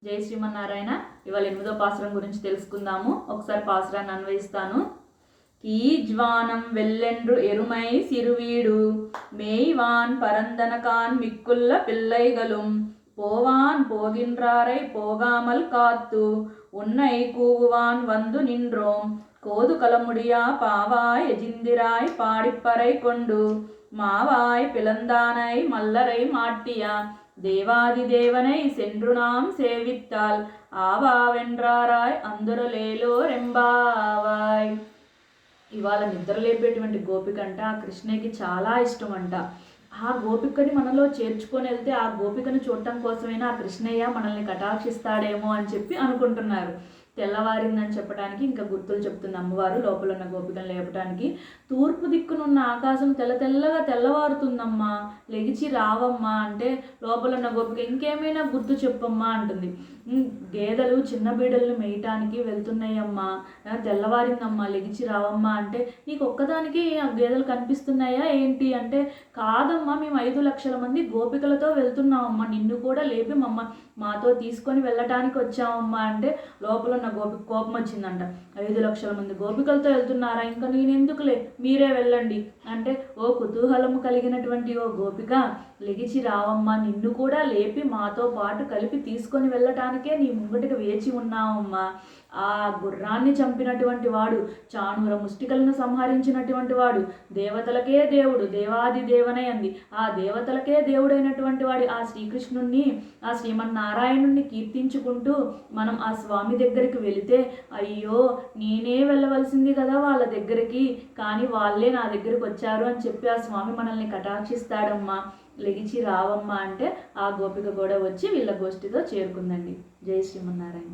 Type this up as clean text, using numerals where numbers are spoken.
జై శ్రీమన్నారాయణ. ఇవాళ 8వ పాసురం గురించి తెలుసుకుందాము. ఒకసారి పాసురాన్ని అన్వయిస్తాను. కీజ్వానం వెల్లెండ్రు ఎరుమై సిరువీడు మేయ్వాన్ పరందనకాన్ మిక్కుల్ల పిల్లైగలుం పోవాన్ పోగిన్றாரை போகாமல் காத்து உன்னை கூவுவான் வந்து நின்றோம் கோது கலமுடியா பாவாய் எஜிந்திராய் பாடிப்பறை கொண்டு மாவாய் பிளந்தானை மல்லரை மாட்டியா దేవాది దేవనై సెండ్రు నాం సేవిత్తాల్ ఆవావెండ్రారాయ్ అందురలేలో రెంబావాయ్. ఇవాళ నిద్రలేపేటువంటి గోపికంట ఆ కృష్ణయ్యకి చాలా ఇష్టం అంట. ఆ గోపికని మనలో చేర్చుకొని వెళ్తే ఆ గోపికను చూడటం కోసమైనా ఆ కృష్ణయ్య మనల్ని కటాక్షిస్తాడేమో అని చెప్పి అనుకుంటున్నారు. తెల్లవారిందని చెప్పడానికి ఇంకా గుర్తులు చెప్తుంది అమ్మవారు లోపల ఉన్న గోపికను లేపడానికి. తూర్పు దిక్కునున్న ఆకాశం తెల్లగా తెల్లవారుతుందమ్మా, లెగిచి రావమ్మా అంటే లోపల ఉన్న గోపిక ఇంకేమైనా గుర్తు చెప్పమ్మా అంటుంది. గేదెలు చిన్న బీడలను మేయటానికి వెళ్తున్నాయమ్మా, తెల్లవారిందమ్మా లెగిచి రావమ్మా అంటే నీకు ఒక్కదానికి ఆ గేదెలు కనిపిస్తున్నాయా ఏంటి అంటే కాదమ్మా, మేము 5 లక్షల మంది గోపికలతో వెళ్తున్నామమ్మా, నిన్ను కూడా లేపి మాతో తీసుకొని వెళ్ళటానికి వచ్చామమ్మా అంటే లోపల ఉన్న గోపిక కోపం వచ్చిందంట. 5 లక్షల మంది గోపికలతో వెళ్తున్నారా, ఇంకా నేనెందుకులే మీరే వెళ్ళండి అంటే ఓ కుతూహలము కలిగినటువంటి ఓ గోపిక లెగిచి రావమ్మా, నిన్ను కూడా లేపి మాతో పాటు కలిపి తీసుకొని వెళ్ళటానికే నీ ముంగటికి వేచి ఉన్నావమ్మా. ఆ గుర్రాన్ని చంపినటువంటి వాడు, చాణూర ముష్టికలను సంహరించినటువంటి వాడు, దేవతలకే దేవుడు, దేవాది దేవనై అంది, ఆ దేవతలకే దేవుడైనటువంటి వాడి ఆ శ్రీకృష్ణుణ్ణి, ఆ శ్రీమన్నారాయణుణ్ణి కీర్తించుకుంటూ మనం ఆ స్వామి దగ్గరికి వెళితే అయ్యో నేనే వెళ్ళవలసింది కదా వాళ్ళ దగ్గరికి, కానీ వాళ్ళే నా దగ్గరికి వచ్చారు అని చెప్పి ఆ స్వామి మనల్ని కటాక్షిస్తాడమ్మా, లెగిచి రావమ్మా అంటే ఆ గోపిక కూడా వచ్చి వీళ్ళ గోష్ఠితో చేరుకుందండి. జై శ్రీమన్నారాయణ.